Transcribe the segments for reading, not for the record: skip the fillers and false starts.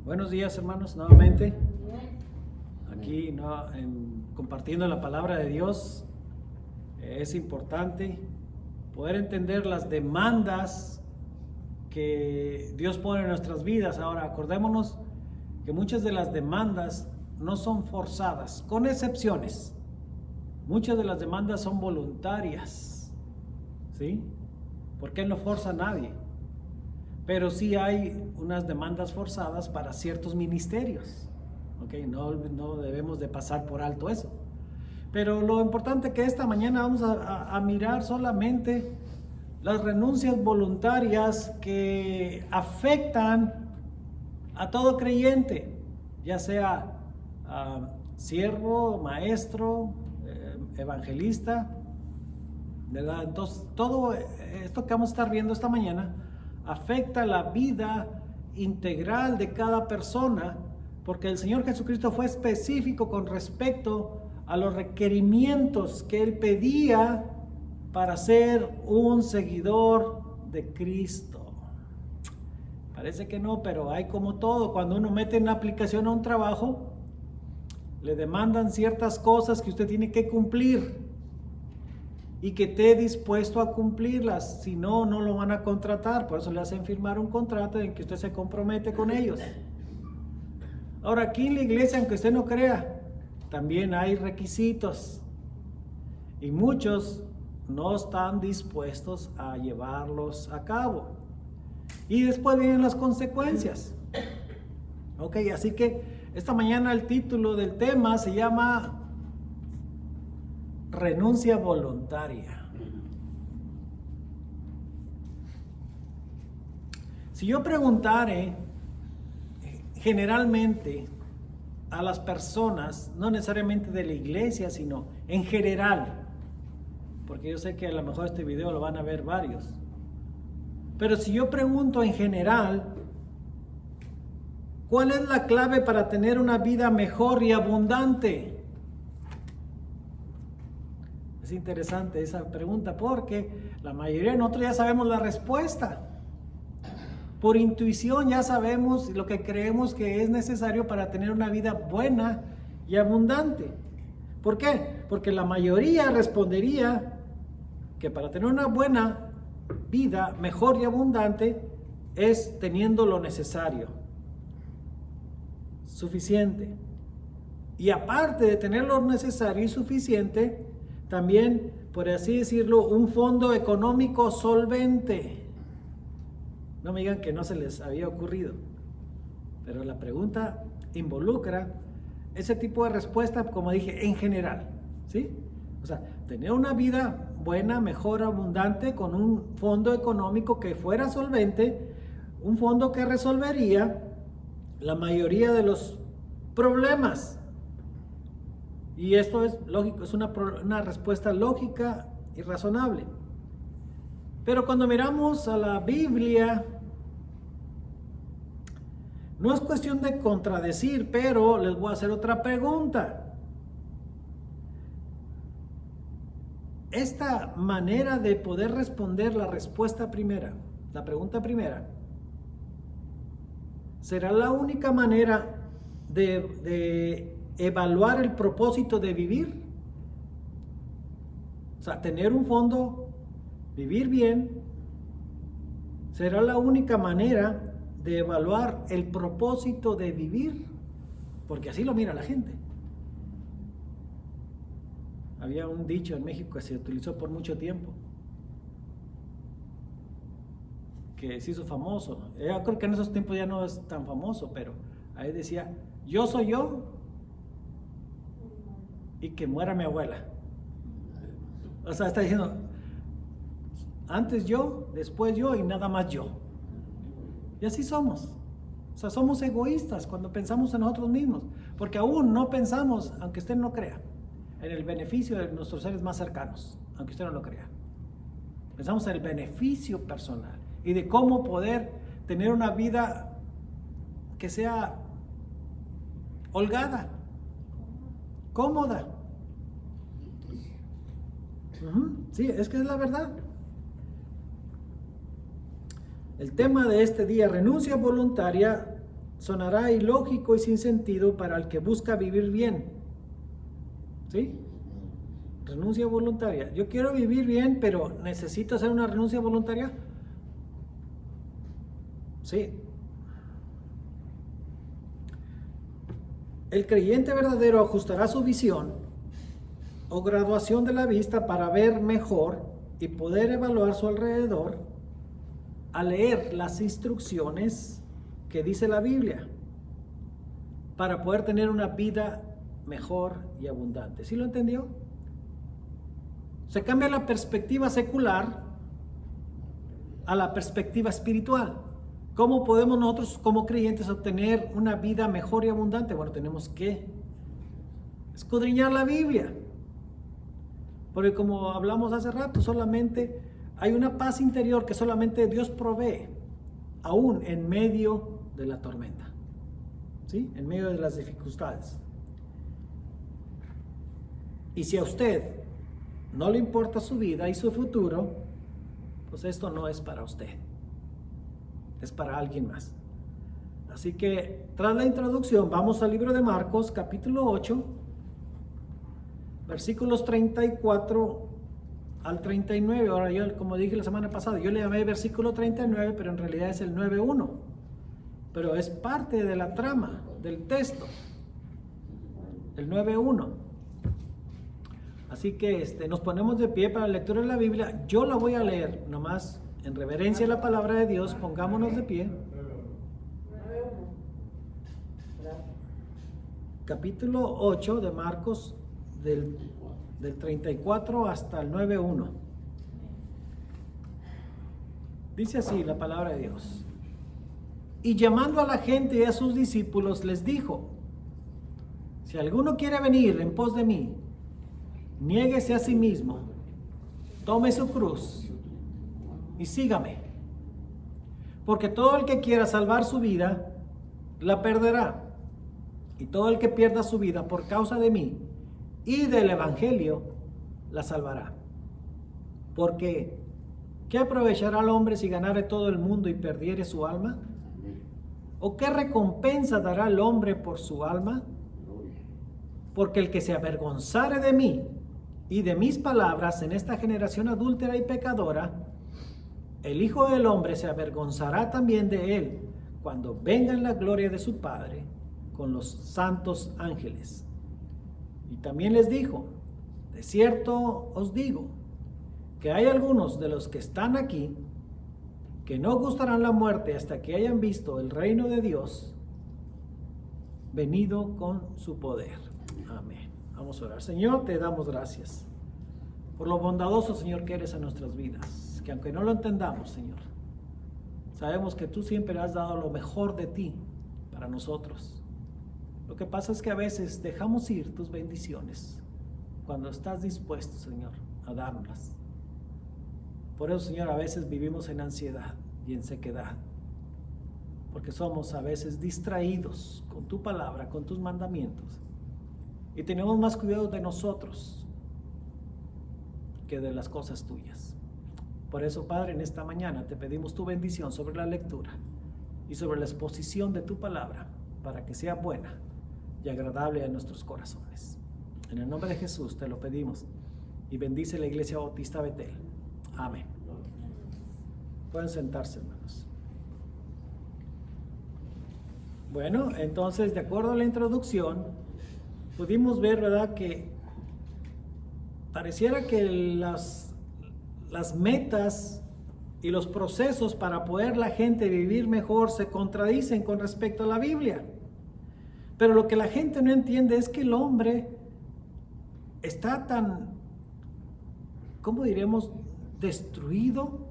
Buenos días, hermanos, nuevamente. Aquí compartiendo la palabra de Dios. Es importante poder entender las demandas que Dios pone en nuestras vidas. Ahora, acordémonos que muchas de las demandas no son forzadas, con excepciones. Muchas de las demandas son voluntarias, ¿sí? Porque Él no forza a nadie. Pero sí hay unas demandas forzadas para ciertos ministerios. ¿Okay? No debemos de pasar por alto eso. Pero lo importante que esta mañana vamos a mirar solamente las renuncias voluntarias que afectan a todo creyente, ya sea siervo, maestro, evangelista, ¿verdad? Entonces, todo esto que vamos a estar viendo esta mañana afecta la vida integral de cada persona, porque el Señor Jesucristo fue específico con respecto a los requerimientos que Él pedía para ser un seguidor de Cristo. Parece que no, pero hay como todo. Cuando uno mete en aplicación a un trabajo, le demandan ciertas cosas que usted tiene que cumplir y que esté dispuesto a cumplirlas. Si no, no lo van a contratar. Por eso le hacen firmar un contrato en que usted se compromete con ellos. Ahora, aquí en la iglesia, aunque usted no crea, también hay requisitos y muchos no están dispuestos a llevarlos a cabo, y después vienen las consecuencias. Ok, así que esta mañana el título del tema se llama renuncia voluntaria. Si yo preguntare generalmente a las personas, no necesariamente de la iglesia, sino en general, porque yo sé que a lo mejor este video lo van a ver varios, pero si yo pregunto en general, ¿cuál es la clave para tener una vida mejor y abundante? Es interesante esa pregunta, porque la mayoría de nosotros ya sabemos la respuesta. Por intuición ya sabemos lo que creemos que es necesario para tener una vida buena y abundante. ¿Por qué? Porque la mayoría respondería que para tener una buena vida, mejor y abundante, es teniendo lo necesario, suficiente. Y aparte de tener lo necesario y suficiente, también, por así decirlo, un fondo económico solvente. No me digan que no se les había ocurrido, pero la pregunta involucra ese tipo de respuesta, como dije, en general, ¿sí? O sea, tener una vida buena, mejor, abundante, con un fondo económico que fuera solvente, un fondo que resolvería la mayoría de los problemas. Y esto es lógico, es una respuesta lógica y razonable. Pero cuando miramos a la Biblia, no es cuestión de contradecir, pero les voy a hacer otra pregunta. Esta manera de poder responder la pregunta primera, ¿será la única manera de evaluar el propósito de vivir? O sea, tener un fondo, vivir bien, ¿será la única manera de evaluar el propósito de vivir? Porque así lo mira la gente. Había un dicho en México que se utilizó por mucho tiempo, que se hizo famoso. Yo creo que en esos tiempos ya no es tan famoso, pero ahí decía: yo soy yo y que muera mi abuela. O sea, está diciendo, antes yo, después yo y nada más yo. Y así somos. O sea, somos egoístas cuando pensamos en nosotros mismos, porque aún no pensamos, aunque usted no crea, en el beneficio de nuestros seres más cercanos, aunque usted no lo crea. Pensamos en el beneficio personal y de cómo poder tener una vida que sea holgada, cómoda. Sí, es que es la verdad. El tema de este día, renuncia voluntaria, sonará ilógico y sin sentido para el que busca vivir bien. ¿Sí? Renuncia voluntaria. Yo quiero vivir bien, pero ¿necesito hacer una renuncia voluntaria? Sí. El creyente verdadero ajustará su visión o graduación de la vista para ver mejor y poder evaluar su alrededor al leer las instrucciones que dice la Biblia para poder tener una vida mejor y abundante. ¿Sí lo entendió? Se cambia la perspectiva secular a la perspectiva espiritual. ¿Cómo podemos nosotros como creyentes obtener una vida mejor y abundante? Bueno, tenemos que escudriñar la Biblia. Porque como hablamos hace rato, solamente hay una paz interior que solamente Dios provee, aún en medio de la tormenta, ¿sí? En medio de las dificultades. Y si a usted no le importa su vida y su futuro, pues esto no es para usted, es para alguien más. Así que tras la introducción vamos al libro de Marcos capítulo 8, versículos 34 al 39. Ahora yo, como dije la semana pasada, yo le llamé versículo 39, pero en realidad es el 9:1, pero es parte de la trama del texto, el 9:1. Así que nos ponemos de pie para la lectura de la Biblia. Yo la voy a leer, nomás en reverencia a la palabra de Dios. Pongámonos de pie. Capítulo 8 de Marcos, del 34 hasta el 9:1. Dice así la palabra de Dios. Y llamando a la gente y a sus discípulos les dijo: si alguno quiere venir en pos de mí, niéguese a sí mismo, tome su cruz y sígame. Porque todo el que quiera salvar su vida, la perderá. Y todo el que pierda su vida por causa de mí y del Evangelio, la salvará. Porque, ¿qué aprovechará el hombre si ganare todo el mundo y perdiere su alma? ¿O qué recompensa dará el hombre por su alma? Porque el que se avergonzare de mí y de mis palabras en esta generación adúltera y pecadora, el Hijo del Hombre se avergonzará también de él cuando venga en la gloria de su Padre con los santos ángeles. Y también les dijo: de cierto os digo que hay algunos de los que están aquí que no gustarán la muerte hasta que hayan visto el reino de Dios venido con su poder. Amén. Vamos a orar. Señor, te damos gracias por lo bondadoso, Señor, que eres en nuestras vidas. Que aunque no lo entendamos, Señor, sabemos que tú siempre has dado lo mejor de ti para nosotros. Lo que pasa es que a veces dejamos ir tus bendiciones cuando estás dispuesto, Señor, a dárnoslas. Por eso, Señor, a veces vivimos en ansiedad y en sequedad, porque somos a veces distraídos con tu palabra, con tus mandamientos, y tenemos más cuidado de nosotros que de las cosas tuyas. Por eso, Padre, en esta mañana te pedimos tu bendición sobre la lectura y sobre la exposición de tu palabra, para que sea buena y agradable a nuestros corazones. En el nombre de Jesús te lo pedimos, y bendice la Iglesia Bautista Betel. Amén. Pueden sentarse, hermanos. Bueno, entonces, de acuerdo a la introducción, pudimos ver, ¿verdad?, que pareciera que las metas y los procesos para poder la gente vivir mejor se contradicen con respecto a la Biblia. Pero lo que la gente no entiende es que el hombre está tan, ¿cómo diremos?, destruido.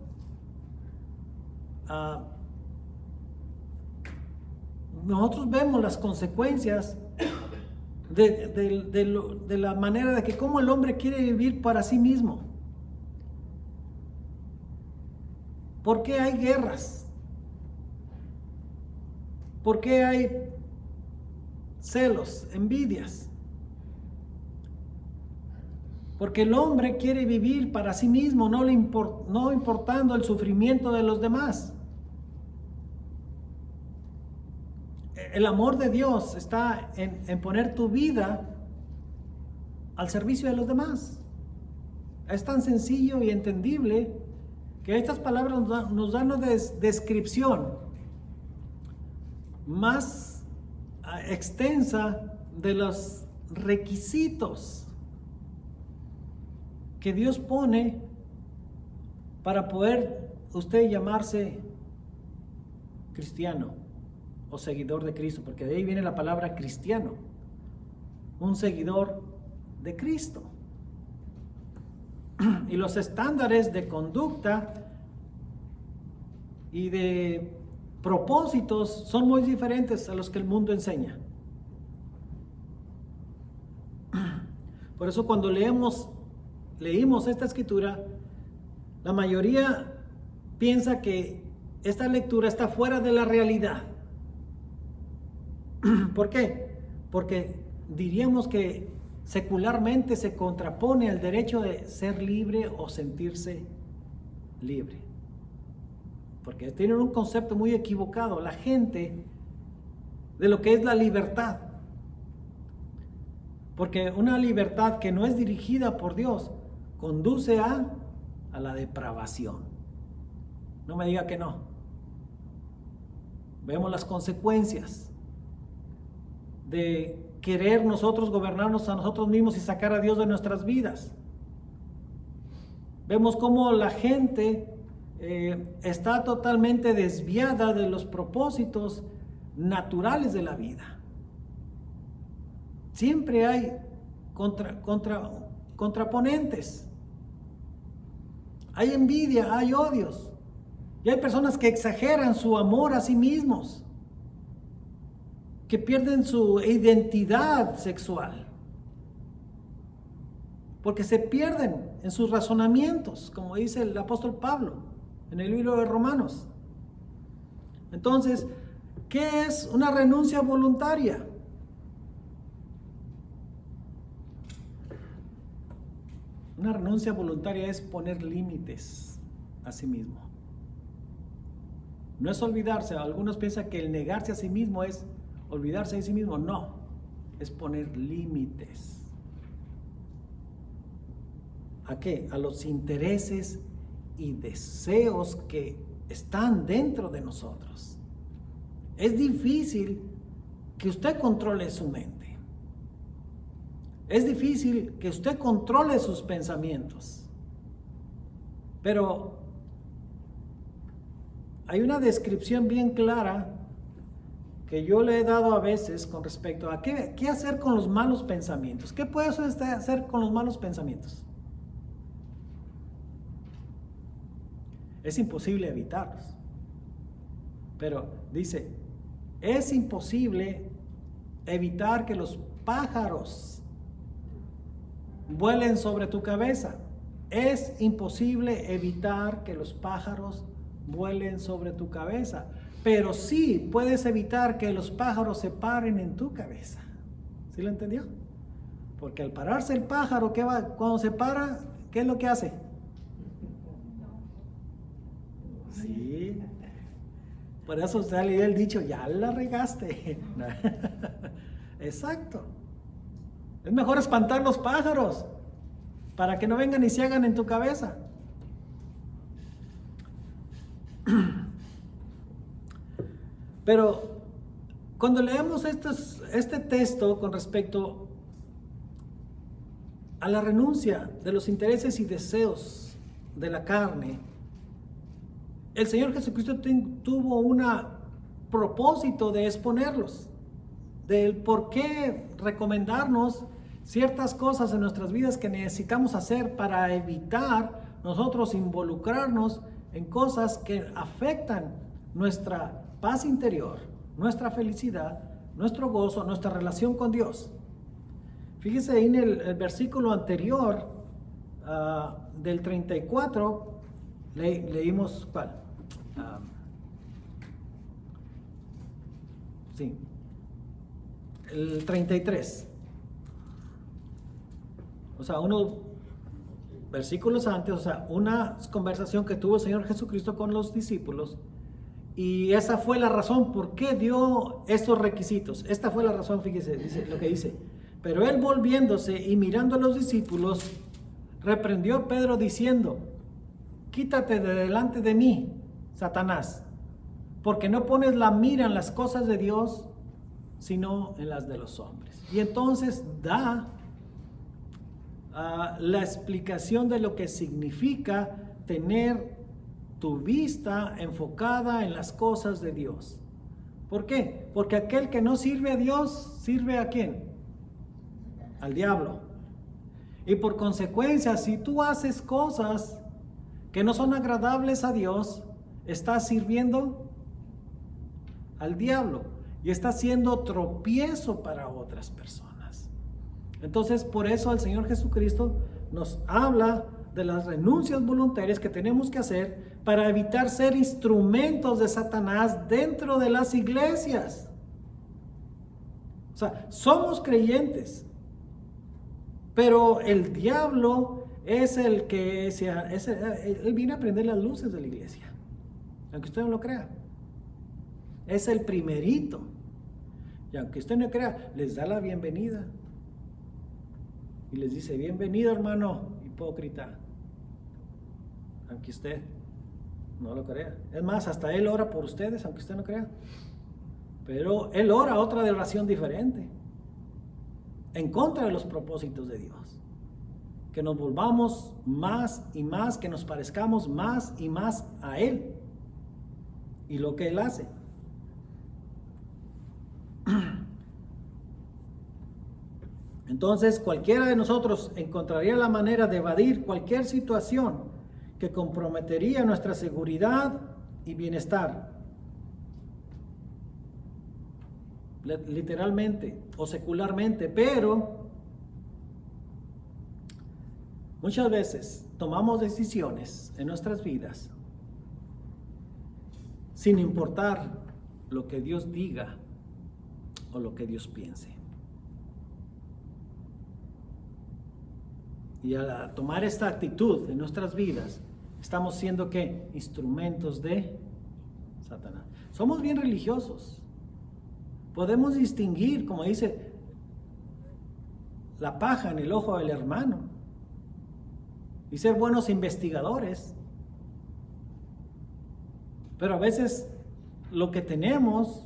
Nosotros vemos las consecuencias de la manera de que cómo el hombre quiere vivir para sí mismo. ¿Por qué hay guerras? ¿Por qué hay celos, envidias? Porque el hombre quiere vivir para sí mismo, no importando el sufrimiento de los demás. el amor de Dios está en poner tu vida al servicio de los demás. Es tan sencillo y entendible que estas palabras nos dan una descripción más extensa de los requisitos que Dios pone para poder usted llamarse cristiano o seguidor de Cristo, porque de ahí viene la palabra cristiano, un seguidor de Cristo. Y los estándares de conducta y de propósitos son muy diferentes a los que el mundo enseña. Por eso cuando leímos esta escritura, la mayoría piensa que esta lectura está fuera de la realidad. ¿Por qué? Porque diríamos que secularmente se contrapone al derecho de ser libre o sentirse libre. Porque tienen un concepto muy equivocado la gente de lo que es la libertad. Porque una libertad que no es dirigida por Dios conduce a la depravación. No me diga que no. Vemos las consecuencias de querer nosotros gobernarnos a nosotros mismos y sacar a Dios de nuestras vidas. Vemos cómo la gente está totalmente desviada de los propósitos naturales de la vida. Siempre hay contraponentes. Hay envidia, hay odios. Y hay personas que exageran su amor a sí mismos, que pierden su identidad sexual, porque se pierden en sus razonamientos, como dice el apóstol Pablo en el libro de Romanos. Entonces, ¿qué es una renuncia voluntaria? Una renuncia voluntaria es poner límites a sí mismo. No es olvidarse. Algunos piensan que el negarse a sí mismo es olvidarse de sí mismo. No, es poner límites. ¿A qué? A los intereses y deseos que están dentro de nosotros. Es difícil que usted controle su mente. Es difícil que usted controle sus pensamientos. Pero hay una descripción bien clara que yo le he dado a veces con respecto a qué hacer con los malos pensamientos. ¿Qué puede usted hacer con los malos pensamientos? Es imposible evitarlos. Pero dice, es imposible evitar que los pájaros vuelen sobre tu cabeza. Es imposible evitar que los pájaros vuelen sobre tu cabeza. Pero sí puedes evitar que los pájaros se paren en tu cabeza. ¿Sí lo entendió? Porque al pararse el pájaro, cuando se para, ¿qué es lo que hace? Sí. Por eso sale el dicho, ya la regaste. Exacto. Es mejor espantar los pájaros para que no vengan y se hagan en tu cabeza. Pero cuando leemos este texto con respecto a la renuncia de los intereses y deseos de la carne, el Señor Jesucristo tuvo un propósito de exponerlos, del por qué recomendarnos ciertas cosas en nuestras vidas que necesitamos hacer para evitar nosotros involucrarnos en cosas que afectan nuestra paz interior, nuestra felicidad, nuestro gozo, nuestra relación con Dios. Fíjese ahí en el versículo anterior, del 34, leímos ¿cuál? Sí, el 33. O sea, unos versículos antes, o sea, una conversación que tuvo el Señor Jesucristo con los discípulos. Y esa fue la razón por qué dio estos requisitos. Esta fue la razón, fíjese, dice lo que dice. Pero él volviéndose y mirando a los discípulos, reprendió a Pedro diciendo: quítate de delante de mí, Satanás, porque no pones la mira en las cosas de Dios, sino en las de los hombres. Y entonces da la explicación de lo que significa tener tu vista enfocada en las cosas de Dios. ¿Por qué? Porque aquel que no sirve a Dios, ¿sirve a quién? Al diablo. Y por consecuencia, si tú haces cosas que no son agradables a Dios, estás sirviendo al diablo y estás siendo tropiezo para otras personas. Entonces, por eso el Señor Jesucristo nos habla de las renuncias voluntarias que tenemos que hacer para evitar ser instrumentos de Satanás dentro de las iglesias. O sea, somos creyentes, pero el diablo es el que él viene a prender las luces de la iglesia, aunque usted no lo crea. Es el primerito, y aunque usted no crea, les da la bienvenida y les dice: bienvenido, hermano hipócrita, aunque usted no lo crea. Es más, hasta él ora por ustedes, aunque usted no crea. Pero él ora otra de oración diferente, en contra de los propósitos de Dios. Que nos volvamos más y más, que nos parezcamos más y más a Él y lo que Él hace. Entonces, cualquiera de nosotros encontraría la manera de evadir cualquier situación que comprometería nuestra seguridad y bienestar, literalmente o secularmente, pero muchas veces tomamos decisiones en nuestras vidas sin importar lo que Dios diga o lo que Dios piense. Y al tomar esta actitud en nuestras vidas, estamos siendo ¿qué? Instrumentos de Satanás. Somos bien religiosos. Podemos distinguir, como dice, la paja en el ojo del hermano y ser buenos investigadores. Pero a veces lo que tenemos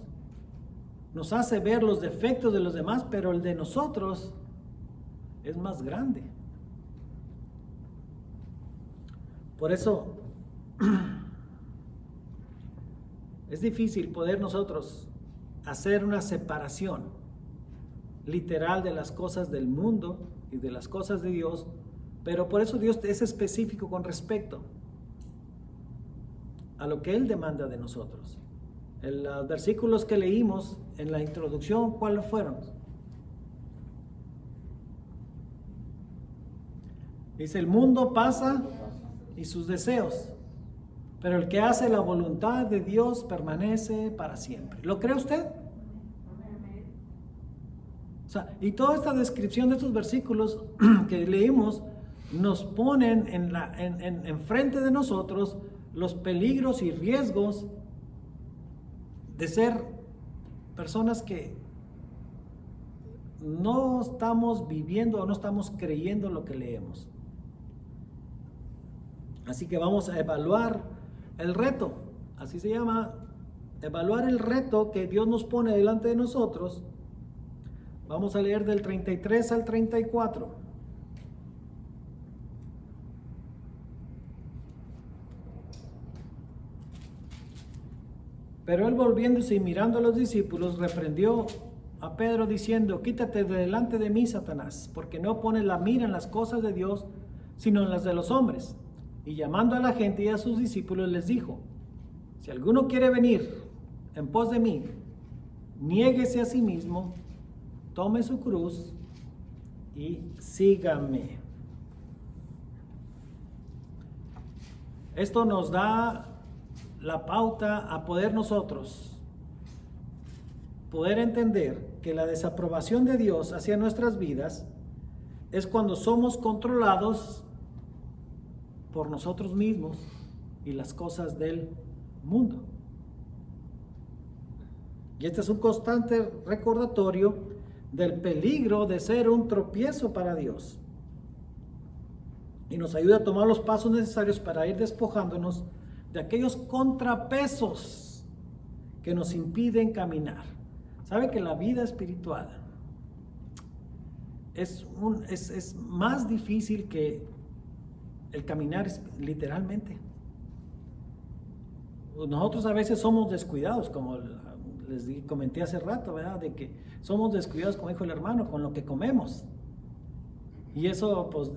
nos hace ver los defectos de los demás, pero el de nosotros es más grande. Por eso es difícil poder nosotros hacer una separación literal de las cosas del mundo y de las cosas de Dios, pero por eso Dios es específico con respecto a lo que Él demanda de nosotros. En los versículos que leímos en la introducción, ¿cuáles fueron? Dice: el mundo pasa y sus deseos, pero el que hace la voluntad de Dios permanece para siempre. ¿Lo cree usted? O sea, y toda esta descripción de estos versículos que leímos nos ponen en frente de nosotros los peligros y riesgos de ser personas que no estamos viviendo o no estamos creyendo lo que leemos. Así que vamos a evaluar el reto, así se llama, evaluar el reto que Dios nos pone delante de nosotros. Vamos a leer del 33 al 34. Pero él, volviéndose y mirando a los discípulos, reprendió a Pedro diciendo: quítate de delante de mí, Satanás, porque no pones la mira en las cosas de Dios, sino en las de los hombres. Y llamando a la gente y a sus discípulos les dijo: si alguno quiere venir en pos de mí, niéguese a sí mismo, tome su cruz y sígame. Esto nos da la pauta a poder nosotros poder entender que la desaprobación de Dios hacia nuestras vidas es cuando somos controlados por nosotros mismos y las cosas del mundo. Y este es un constante recordatorio del peligro de ser un tropiezo para Dios. Y nos ayuda a tomar los pasos necesarios para ir despojándonos de aquellos contrapesos que nos impiden caminar. ¿Sabe que la vida espiritual es más difícil que el caminar literalmente? Nosotros a veces somos descuidados, como les comenté hace rato, ¿verdad? De que somos descuidados, como dijo el hermano, con lo que comemos. Y eso pues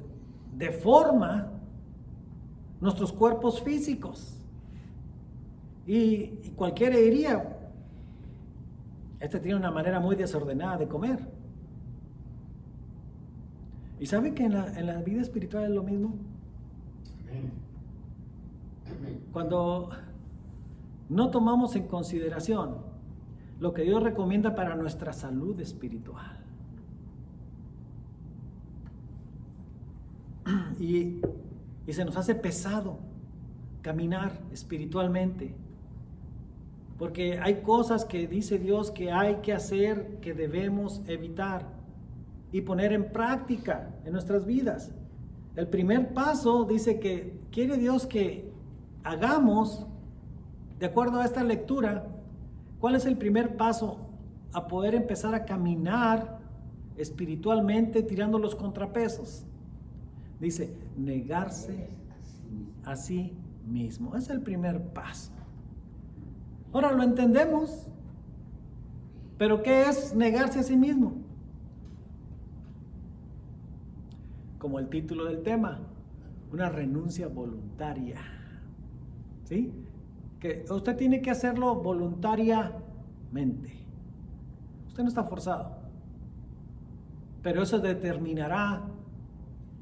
deforma nuestros cuerpos físicos. Y cualquiera diría, este tiene una manera muy desordenada de comer. ¿Y sabe que en la vida espiritual es lo mismo? Cuando no tomamos en consideración lo que Dios recomienda para nuestra salud espiritual. Y se nos hace pesado caminar espiritualmente. Porque hay cosas que dice Dios que hay que hacer, que debemos evitar y poner en práctica en nuestras vidas. El primer paso dice que quiere Dios que hagamos, de acuerdo a esta lectura, ¿cuál es el primer paso a poder empezar a caminar espiritualmente tirando los contrapesos? Dice, negarse a sí mismo. Es el primer paso. Ahora lo entendemos, pero ¿qué es negarse a sí mismo? Como el título del tema, una renuncia voluntaria. ¿Sí? Que usted tiene que hacerlo voluntariamente. Usted no está forzado. Pero eso determinará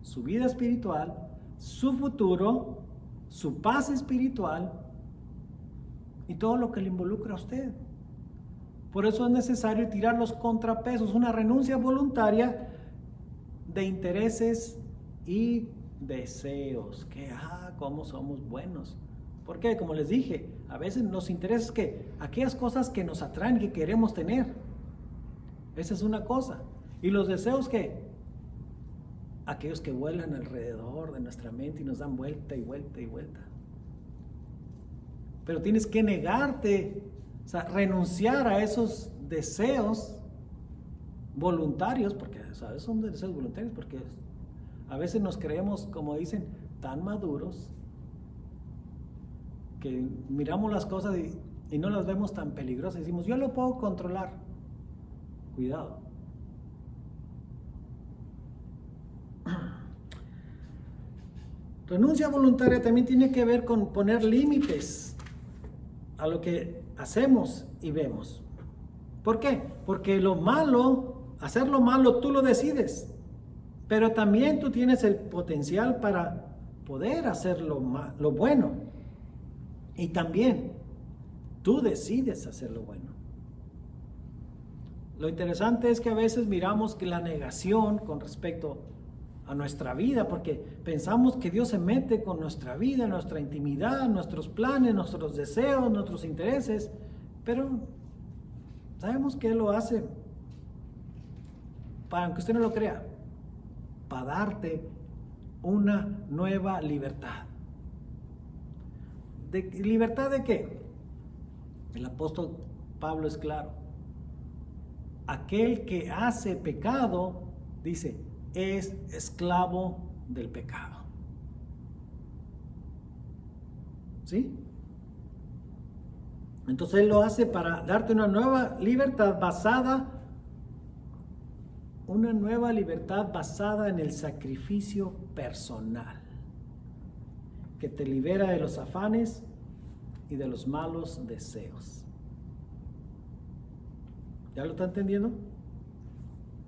su vida espiritual, su futuro, su paz espiritual y todo lo que le involucra a usted. Por eso es necesario tirar los contrapesos, una renuncia voluntaria de intereses y deseos. Que, cómo somos buenos. Porque, como les dije, a veces nos interesa que aquellas cosas que nos atraen, que queremos tener. Esa es una cosa. Y los deseos que aquellos que vuelan alrededor de nuestra mente y nos dan vuelta y vuelta y vuelta. Pero tienes que negarte, o sea, renunciar a esos deseos voluntarios, porque ¿sabes? Son deseos voluntarios, porque a veces nos creemos, como dicen, tan maduros que miramos las cosas y no las vemos tan peligrosas. Decimos, yo lo puedo controlar. Cuidado. Renuncia voluntaria también tiene que ver con poner límites a lo que hacemos y vemos. ¿Por qué? Porque lo malo, hacer lo malo, tú lo decides. Pero también tú tienes el potencial para poder hacer lo bueno. Y también tú decides hacer lo bueno. Lo interesante es que a veces miramos que la negación con respecto a nuestra vida, porque pensamos que Dios se mete con nuestra vida, nuestra intimidad, nuestros planes, nuestros deseos, nuestros intereses, pero sabemos que Él lo hace, para aunque usted no lo crea, para darte una nueva libertad. ¿Libertad de qué? El apóstol Pablo es claro. Aquel que hace pecado, dice, es esclavo del pecado. ¿Sí? Entonces Él lo hace para darte una nueva libertad basada en el sacrificio personal, que te libera de los afanes y de los malos deseos. ¿Ya lo está entendiendo?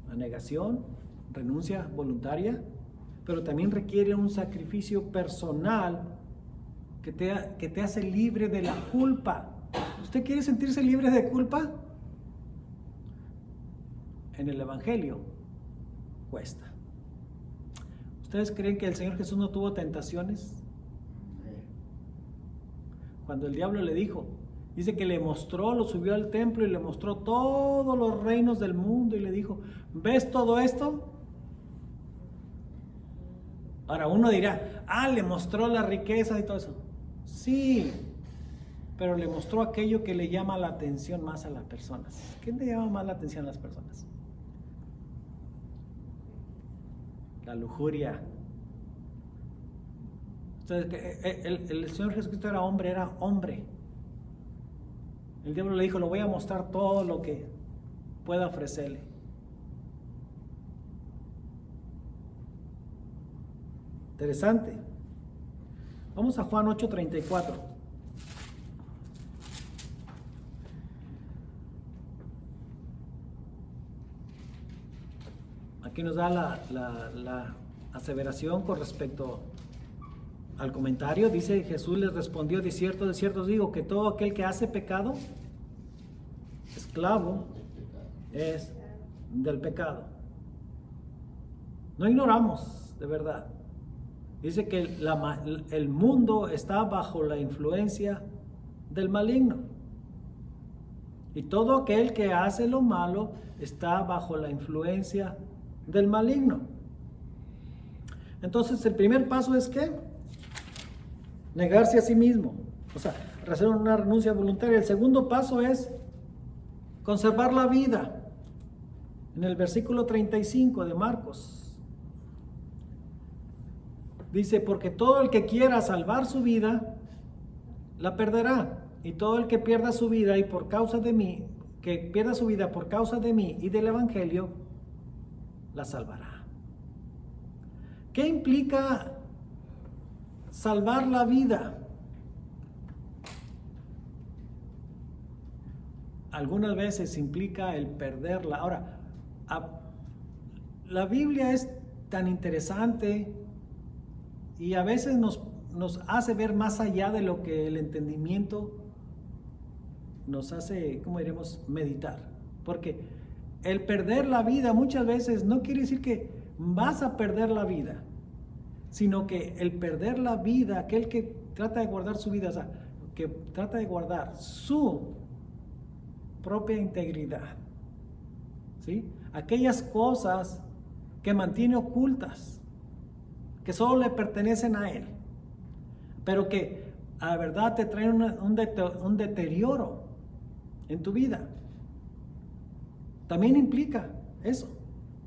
La negación, renuncia voluntaria, pero también requiere un sacrificio personal que te hace libre de la culpa. ¿Usted quiere sentirse libre de culpa? En el Evangelio cuesta. ¿Ustedes creen que el Señor Jesús no tuvo tentaciones? Cuando el diablo le dijo, Dice que le mostró, lo subió al templo y le mostró todos los reinos del mundo y le dijo, ¿ves todo esto? Ahora uno dirá, le mostró la riqueza y todo eso. Sí, pero le mostró aquello que le llama la atención más a las personas. ¿Qué le llama más la atención a las personas? La lujuria. Entonces, el Señor Jesucristo era hombre. El diablo le dijo, le voy a mostrar todo lo que pueda ofrecerle. Interesante. Vamos a Juan 8:34. Aquí nos da la aseveración con respecto al comentario. Dice, Jesús les respondió, de cierto os digo, que todo aquel que hace pecado, esclavo es del pecado. No ignoramos, de verdad. Dice que el mundo está bajo la influencia del maligno. Y todo aquel que hace lo malo está bajo la influencia del maligno. Entonces, el primer paso es ¿qué? Negarse a sí mismo. O sea, hacer una renuncia voluntaria. El segundo paso es conservar la vida. En el versículo 35 de Marcos. Dice, porque todo el que quiera salvar su vida, la perderá. Y todo el que pierda su vida y por causa de mí, que pierda su vida por causa de mí y del Evangelio, la salvará. ¿Qué implica salvar la vida? Algunas veces implica el perderla. Ahora, la Biblia es tan interesante y a veces nos hace ver más allá de lo que el entendimiento nos hace, ¿cómo diremos?, meditar. Porque el perder la vida muchas veces no quiere decir que vas a perder la vida, sino que el perder la vida, aquel que trata de guardar su vida, o sea, que trata de guardar su propia integridad, ¿sí? Aquellas cosas que mantiene ocultas, que solo le pertenecen a él, pero que a verdad te traen un deterioro en tu vida. También implica eso.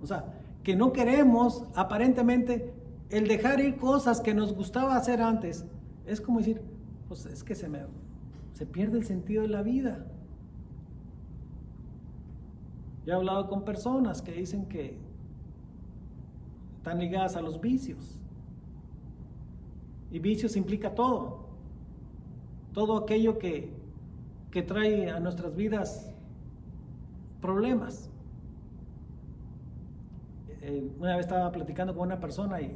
O sea, que no queremos aparentemente el dejar ir cosas que nos gustaba hacer antes. Es como decir, pues es que se pierde el sentido de la vida. Yo he hablado con personas que dicen que están ligadas a los vicios. Y vicios implica todo. Todo aquello que trae a nuestras vidas problemas. Una vez estaba platicando con una persona y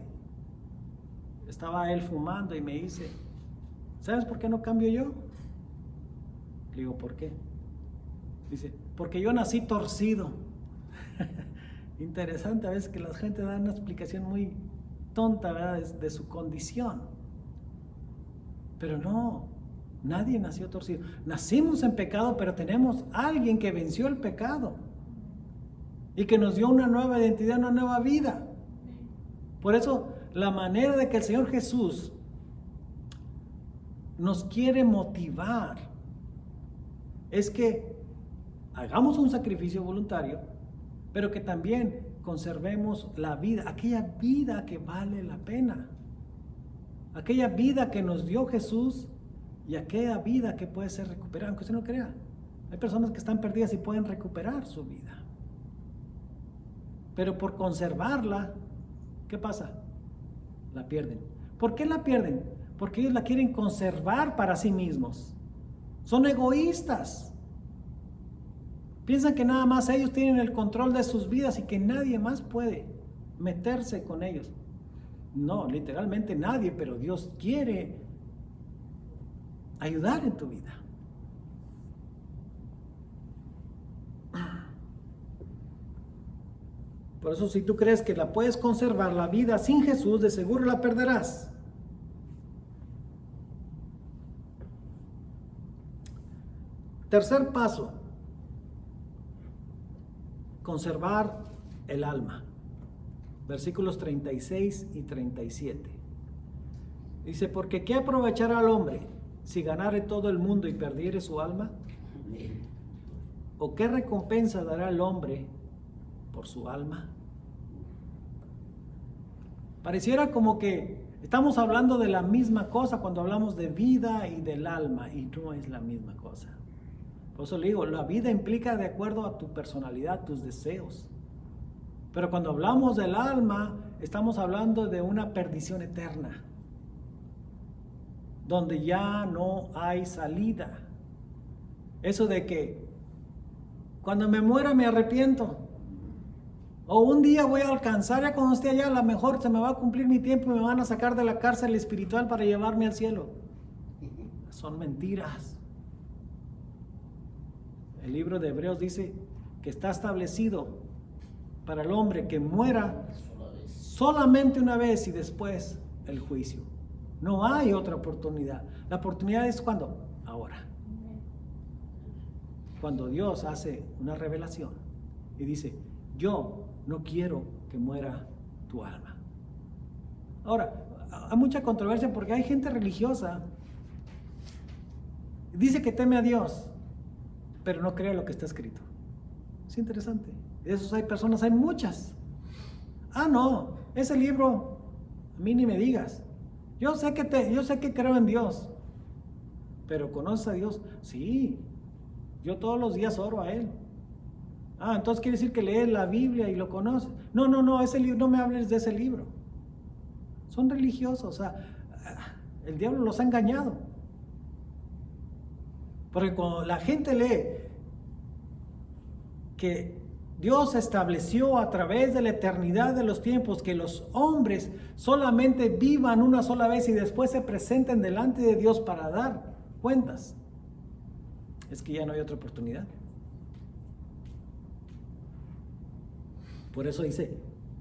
estaba él fumando y me dice, ¿sabes por qué no cambio yo? Le digo, ¿por qué? Dice, porque yo nací torcido. Interesante a veces que la gente da una explicación muy tonta, ¿verdad?, de su condición. Pero no, nadie nació torcido. Nacimos en pecado, pero tenemos a alguien que venció el pecado y que nos dio una nueva identidad, una nueva vida. Por eso, la manera de que el Señor Jesús nos quiere motivar es que hagamos un sacrificio voluntario, pero que también conservemos la vida, aquella vida que vale la pena, aquella vida que nos dio Jesús y aquella vida que puede ser recuperada, aunque usted no crea. Hay personas que están perdidas y pueden recuperar su vida, pero por conservarla, ¿qué pasa? La pierden. ¿Por qué la pierden? Porque ellos la quieren conservar para sí mismos. Son egoístas. Piensan que nada más ellos tienen el control de sus vidas y que nadie más puede meterse con ellos. No, literalmente nadie, pero Dios quiere ayudar en tu vida. Por eso, si tú crees que la puedes conservar la vida sin Jesús, de seguro la perderás. Tercer paso, conservar el alma. Versículos 36 y 37. Dice, porque ¿qué aprovechará al hombre si ganare todo el mundo y perdiere su alma? ¿O qué recompensa dará el hombre por su alma? Pareciera como que estamos hablando de la misma cosa cuando hablamos de vida y del alma, y no es la misma cosa. Por eso le digo, la vida implica de acuerdo a tu personalidad, tus deseos. Pero cuando hablamos del alma, estamos hablando de una perdición eterna, donde ya no hay salida. Eso de que cuando me muera me arrepiento, o un día voy a alcanzar, ya cuando esté allá, a lo mejor se me va a cumplir mi tiempo y me van a sacar de la cárcel espiritual para llevarme al cielo. Son mentiras. El libro de Hebreos dice que está establecido para el hombre que muera solamente una vez y después el juicio. No hay otra oportunidad. La oportunidad es cuando, ahora. Cuando Dios hace una revelación y dice, yo no quiero que muera tu alma. Ahora, hay mucha controversia porque hay gente religiosa, dice que teme a Dios, pero no cree lo que está escrito. Es interesante. De esos hay personas, hay muchas. Ah, no, ese libro, a mí ni me digas. Yo sé que creo en Dios, pero ¿conoces a Dios? Sí, yo todos los días oro a Él. Ah, entonces quiere decir que lees la Biblia y lo conoces. No, ese libro, no me hables de ese libro. Son religiosos, o sea, el diablo los ha engañado. Porque cuando la gente lee que Dios estableció a través de la eternidad de los tiempos que los hombres solamente vivan una sola vez y después se presenten delante de Dios para dar cuentas, es que ya no hay otra oportunidad. Por eso dice,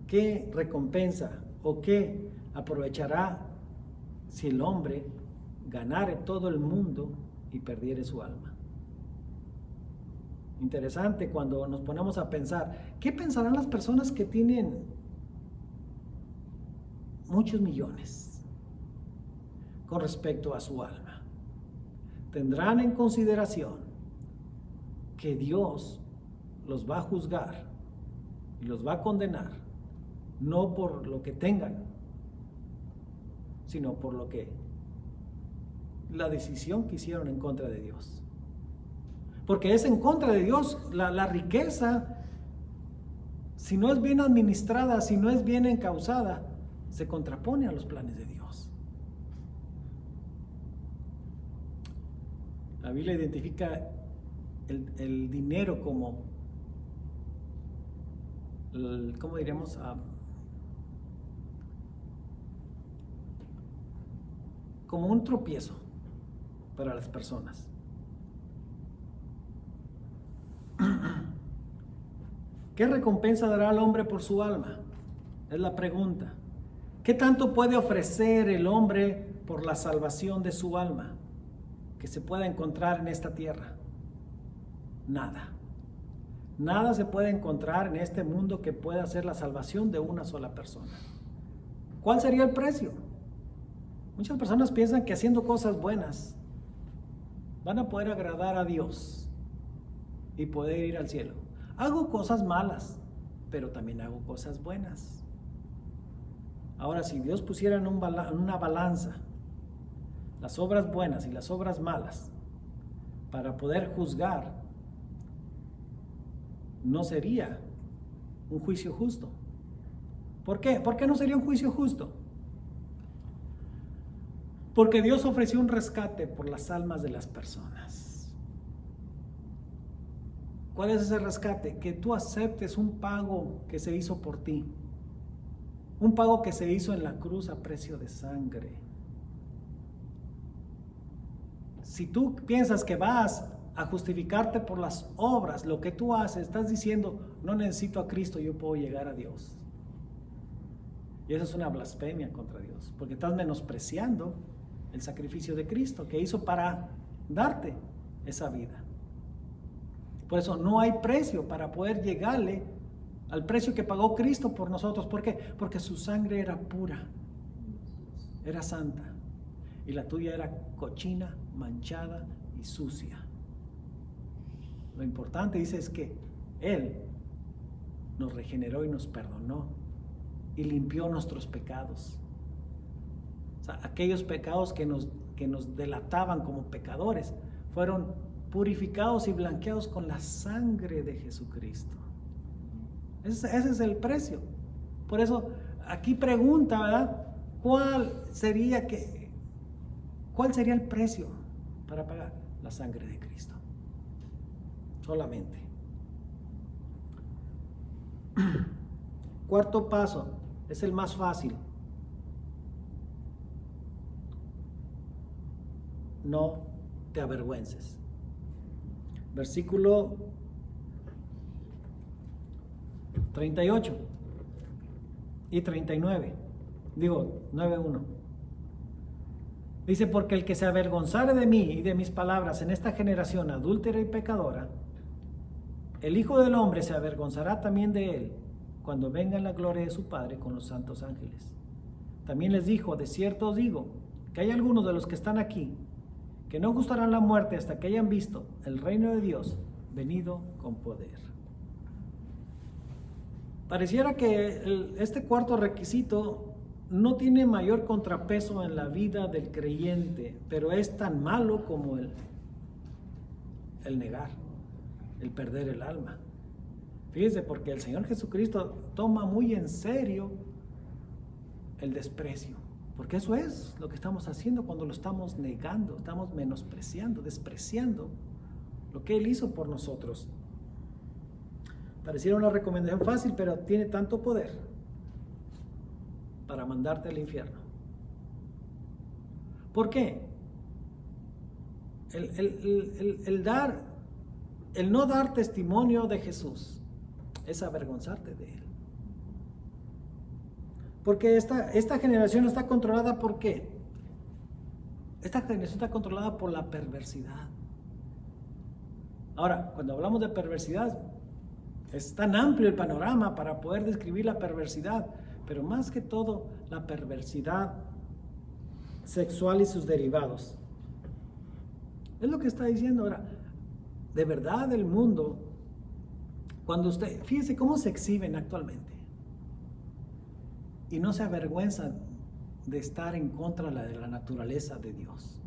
¿qué recompensa o qué aprovechará si el hombre ganare todo el mundo y perdiere su alma? Interesante cuando nos ponemos a pensar, ¿qué pensarán las personas que tienen muchos millones con respecto a su alma? Tendrán en consideración que Dios los va a juzgar y los va a condenar, no por lo que tengan, sino por la decisión que hicieron en contra de Dios. Porque es en contra de Dios la riqueza, si no es bien administrada, si no es bien encauzada, se contrapone a los planes de Dios. La Biblia identifica el dinero como, ¿cómo diríamos? Como un tropiezo para las personas. ¿Qué recompensa dará al hombre por su alma? Es la pregunta. ¿Qué tanto puede ofrecer el hombre por la salvación de su alma que se pueda encontrar en esta tierra? Nada. Nada se puede encontrar en este mundo que pueda hacer la salvación de una sola persona. ¿Cuál sería el precio? Muchas personas piensan que haciendo cosas buenas van a poder agradar a Dios y poder ir al cielo. Hago cosas malas, pero también hago cosas buenas. Ahora, si Dios pusiera en una balanza las obras buenas y las obras malas para poder juzgar, no sería un juicio justo. ¿Por qué? ¿Por qué no sería un juicio justo? Porque Dios ofreció un rescate por las almas de las personas. ¿Cuál es ese rescate? Que tú aceptes un pago que se hizo por ti. Un pago que se hizo en la cruz a precio de sangre. Si tú piensas que vas a justificarte por las obras, lo que tú haces, estás diciendo, no necesito a Cristo, yo puedo llegar a Dios. Y eso es una blasfemia contra Dios, porque estás menospreciando el sacrificio de Cristo que hizo para darte esa vida. Por eso no hay precio para poder llegarle al precio que pagó Cristo por nosotros. ¿Por qué? Porque su sangre era pura, era santa, y la tuya era cochina, manchada y sucia. Lo importante, dice, es que Él nos regeneró y nos perdonó y limpió nuestros pecados. O sea, aquellos pecados que nos delataban como pecadores fueron purificados y blanqueados con la sangre de Jesucristo. Ese es el precio. Por eso aquí pregunta, ¿verdad? ¿Cuál sería el precio para pagar? La sangre de Cristo. Solamente. Cuarto paso, es el más fácil. No te avergüences. Versículo 38 y 39. Digo, 9:1. Dice, porque el que se avergonzare de mí y de mis palabras en esta generación adúltera y pecadora, el Hijo del Hombre se avergonzará también de él cuando venga en la gloria de su Padre con los santos ángeles. También les dijo, de cierto os digo, que hay algunos de los que están aquí que no gustarán la muerte hasta que hayan visto el reino de Dios venido con poder. Pareciera que este cuarto requisito no tiene mayor contrapeso en la vida del creyente, pero es tan malo como el negar, el perder el alma. Fíjense, porque el Señor Jesucristo toma muy en serio el desprecio, porque eso es lo que estamos haciendo cuando lo estamos negando, estamos menospreciando, despreciando lo que Él hizo por nosotros. Pareciera una recomendación fácil, pero tiene tanto poder para mandarte al infierno. ¿Por qué? El no dar testimonio de Jesús es avergonzarte de Él. Porque esta generación está controlada ¿por qué? Esta generación está controlada por la perversidad. Ahora, cuando hablamos de perversidad, es tan amplio el panorama para poder describir la perversidad, pero más que todo la perversidad sexual y sus derivados. Es lo que está diciendo ahora. De verdad el mundo, cuando usted, fíjese cómo se exhiben actualmente y no se avergüenzan de estar en contra de la naturaleza de Dios,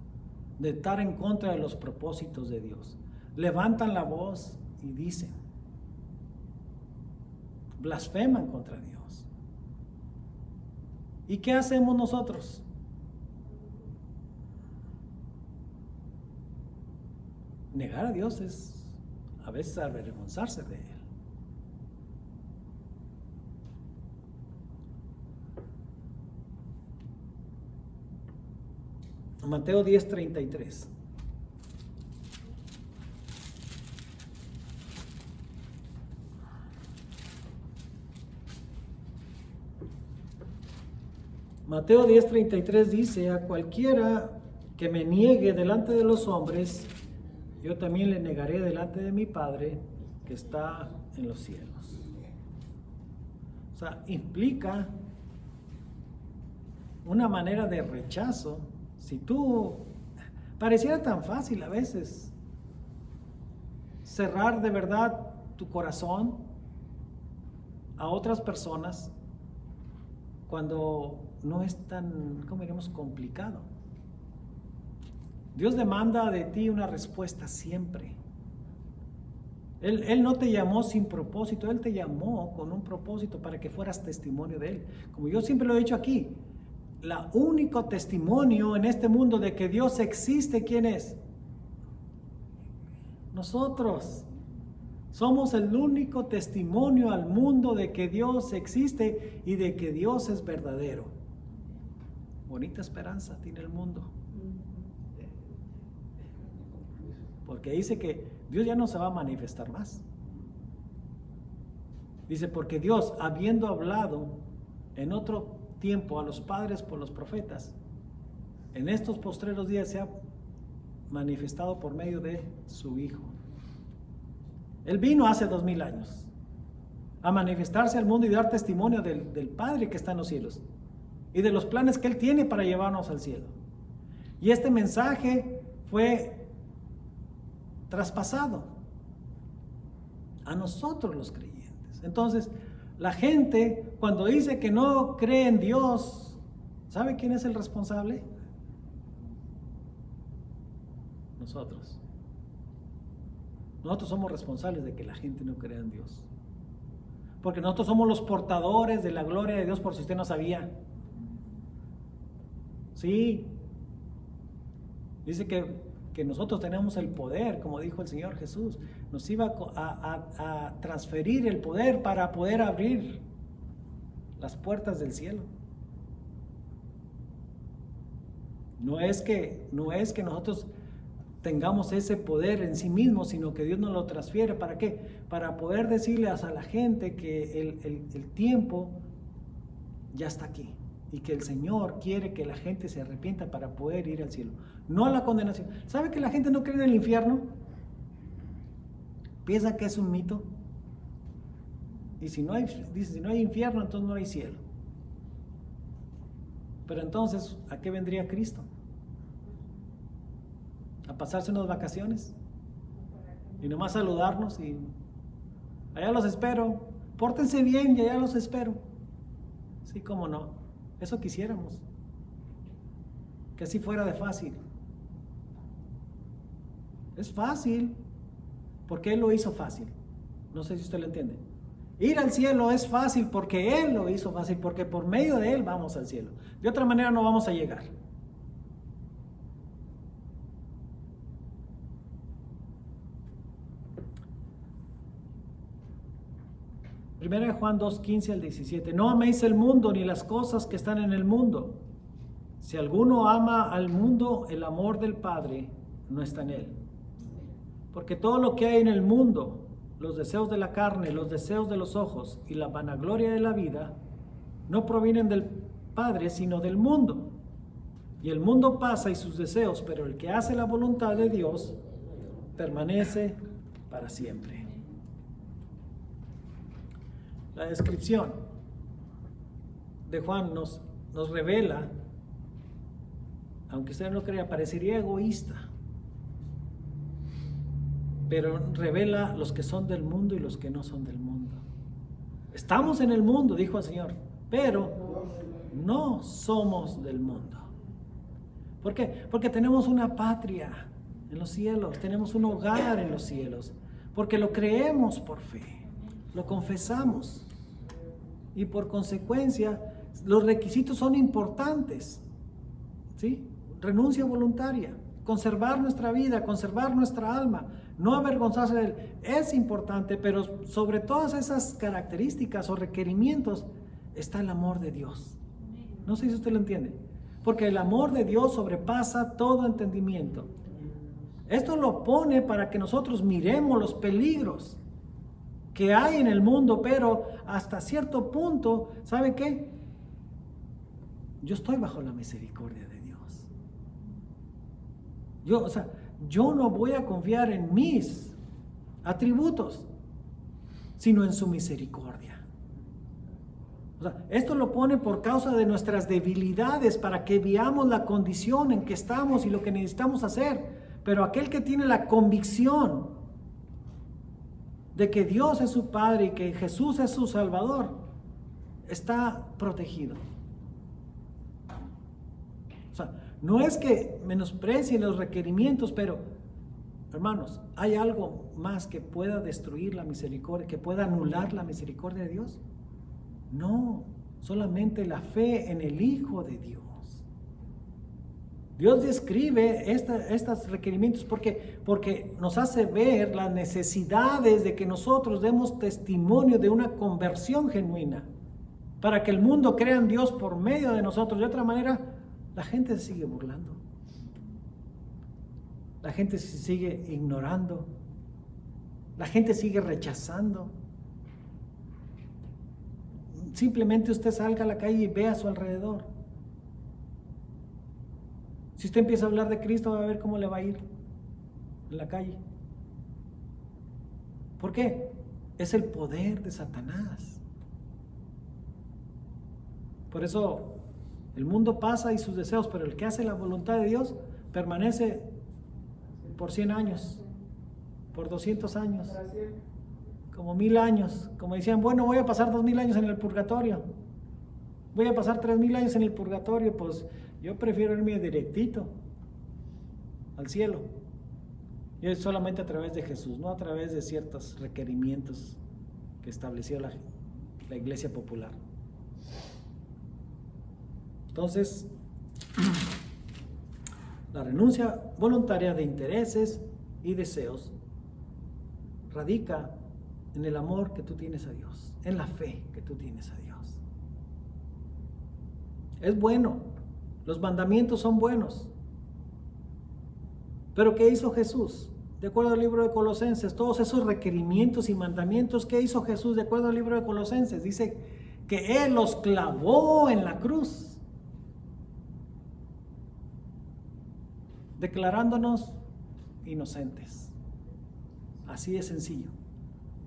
de estar en contra de los propósitos de Dios. Levantan la voz y dicen, blasfeman contra Dios. ¿Y qué hacemos nosotros? Negar a Dios es a veces avergonzarse de Él. Mateo 10:33. Mateo 10:33 dice, a cualquiera que me niegue delante de los hombres, yo también le negaré delante de mi Padre que está en los cielos. O sea, implica una manera de rechazo. Si tú, pareciera tan fácil a veces cerrar de verdad tu corazón a otras personas cuando no es tan, ¿cómo diríamos?, complicado. Dios demanda de ti una respuesta siempre. Él no te llamó sin propósito, Él te llamó con un propósito para que fueras testimonio de Él. Como yo siempre lo he dicho aquí, la único testimonio en este mundo de que Dios existe, ¿quién es? Nosotros. Somos el único testimonio al mundo de que Dios existe y de que Dios es verdadero. Bonita esperanza tiene el mundo. Porque dice que Dios ya no se va a manifestar más. Dice, porque Dios, habiendo hablado en otro tiempo a los padres por los profetas, en estos postreros días se ha manifestado por medio de su Hijo. Él vino hace 2000 años a manifestarse al mundo y dar testimonio del Padre que está en los cielos y de los planes que Él tiene para llevarnos al cielo. Y este mensaje fue traspasado a nosotros los creyentes. Entonces, la gente cuando dice que no cree en Dios, ¿sabe quién es el responsable? Nosotros. Nosotros somos responsables de que la gente no crea en Dios. Porque nosotros somos los portadores de la gloria de Dios, por si usted no sabía. Sí. Dice que nosotros tenemos el poder, como dijo el Señor Jesús. Nos iba a transferir el poder para poder abrir las puertas del cielo. No es que nosotros tengamos ese poder en sí mismo, sino que Dios nos lo transfiere. ¿Para qué? Para poder decirles a la gente que el tiempo ya está aquí y que el Señor quiere que la gente se arrepienta para poder ir al cielo, no a la condenación. ¿Sabe que la gente no cree en el infierno? Piensa que es un mito. Y si no hay infierno, entonces no hay cielo. Pero entonces, ¿a qué vendría Cristo? A pasarse unas vacaciones y nomás saludarnos y allá los espero, pórtense bien y allá los espero. Sí, cómo no, eso quisiéramos, que así fuera de fácil. Es fácil porque Él lo hizo fácil. No sé si usted lo entiende. Ir al cielo es fácil porque Él lo hizo fácil, porque por medio de Él vamos al cielo. De otra manera no vamos a llegar. Primera de Juan 2:15 al 17. No améis el mundo ni las cosas que están en el mundo. Si alguno ama al mundo, el amor del Padre no está en él. Porque todo lo que hay en el mundo, los deseos de la carne, los deseos de los ojos y la vanagloria de la vida, no provienen del Padre, sino del mundo. Y el mundo pasa y sus deseos, pero el que hace la voluntad de Dios permanece para siempre. La descripción de Juan nos revela, aunque usted no crea, parecería egoísta, pero revela los que son del mundo y los que no son del mundo. Estamos en el mundo, dijo el Señor, pero no somos del mundo. ¿Por qué? Porque tenemos una patria en los cielos, tenemos un hogar en los cielos, porque lo creemos por fe. Lo confesamos y por consecuencia los requisitos son importantes, ¿sí? Renuncia voluntaria, conservar nuestra vida, conservar nuestra alma, no avergonzarse de Él, es importante, pero sobre todas esas características o requerimientos está el amor de Dios. No sé si usted lo entiende, porque el amor de Dios sobrepasa todo entendimiento. Esto lo pone para que nosotros miremos los peligros que hay en el mundo, pero hasta cierto punto, ¿sabe qué? Yo estoy bajo la misericordia de Dios. Yo no voy a confiar en mis atributos, sino en su misericordia. Esto lo pone por causa de nuestras debilidades, para que veamos la condición en que estamos y lo que necesitamos hacer. Pero aquel que tiene la convicción de que Dios es su Padre y que Jesús es su Salvador, está protegido. No es que menosprecien los requerimientos, pero, hermanos, ¿hay algo más que pueda destruir la misericordia, que pueda anular la misericordia de Dios? No, solamente la fe en el Hijo de Dios. Dios describe estos requerimientos porque nos hace ver las necesidades de que nosotros demos testimonio de una conversión genuina, para que el mundo crea en Dios por medio de nosotros. De otra manera, la gente se sigue burlando, la gente se sigue ignorando, la gente sigue rechazando. Simplemente usted salga a la calle y vea a su alrededor. Si usted empieza a hablar de Cristo, va a ver cómo le va a ir en la calle. ¿Por qué? Es el poder de Satanás. Por eso el mundo pasa y sus deseos, pero el que hace la voluntad de Dios permanece por 100 años, por 200 años, como 1000 años. Como decían, bueno, voy a pasar 2000 años en el purgatorio, voy a pasar 3000 años en el purgatorio. Pues yo prefiero irme directito al cielo. Y es solamente a través de Jesús, no a través de ciertos requerimientos que estableció la Iglesia Popular. Entonces, la renuncia voluntaria de intereses y deseos radica en el amor que tú tienes a Dios, en la fe que tú tienes a Dios. Es bueno, los mandamientos son buenos. Pero ¿qué hizo Jesús? De acuerdo al libro de Colosenses, todos esos requerimientos y mandamientos, ¿qué hizo Jesús? De acuerdo al libro de Colosenses, dice que Él los clavó en la cruz, declarándonos inocentes. Así de sencillo.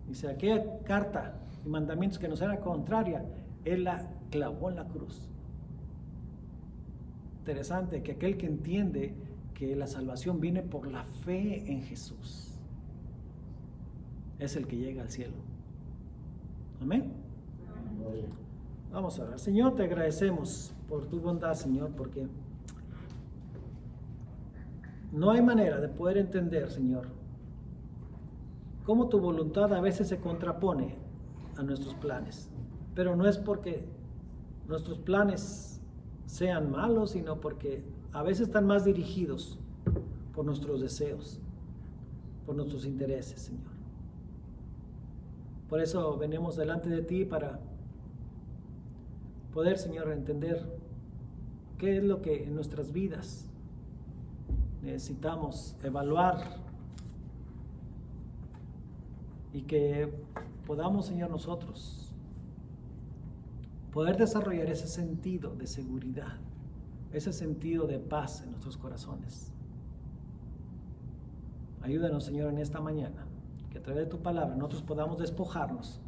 Dice, aquella carta y mandamientos que nos era contraria, Él la clavó en la cruz. Interesante que aquel que entiende que la salvación viene por la fe en Jesús es el que llega al cielo. Amén. Vamos a orar. Señor, te agradecemos por tu bondad, Señor, porque no hay manera de poder entender, Señor, cómo tu voluntad a veces se contrapone a nuestros planes. Pero no es porque nuestros planes sean malos, sino porque a veces están más dirigidos por nuestros deseos, por nuestros intereses, Señor. Por eso venimos delante de ti para poder, Señor, entender qué es lo que en nuestras vidas necesitamos evaluar y que podamos, Señor, nosotros poder desarrollar ese sentido de seguridad, ese sentido de paz en nuestros corazones. Ayúdanos, Señor, en esta mañana, que a través de tu palabra nosotros podamos despojarnos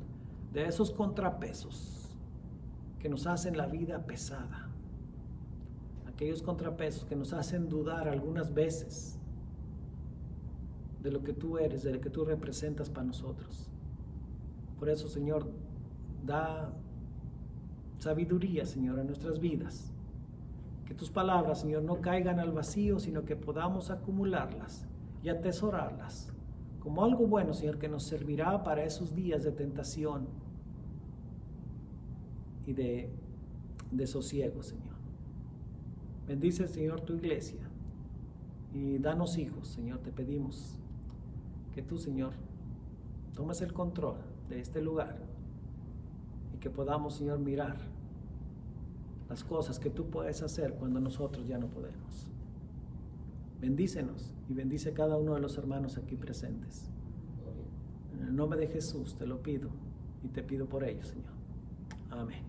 de esos contrapesos que nos hacen la vida pesada, aquellos contrapesos que nos hacen dudar algunas veces de lo que tú eres, de lo que tú representas para nosotros. Por eso, Señor, da sabiduría, Señor, en nuestras vidas. Que tus palabras, Señor, no caigan al vacío, sino que podamos acumularlas y atesorarlas como algo bueno, Señor, que nos servirá para esos días de tentación y de sosiego, Señor. Bendice, Señor, tu iglesia y danos hijos, Señor, te pedimos que tú, Señor, tomes el control de este lugar y que podamos, Señor, mirar las cosas que tú puedes hacer cuando nosotros ya no podemos. Bendícenos y bendice cada uno de los hermanos aquí presentes. En el nombre de Jesús te lo pido y te pido por ellos, Señor. Amén.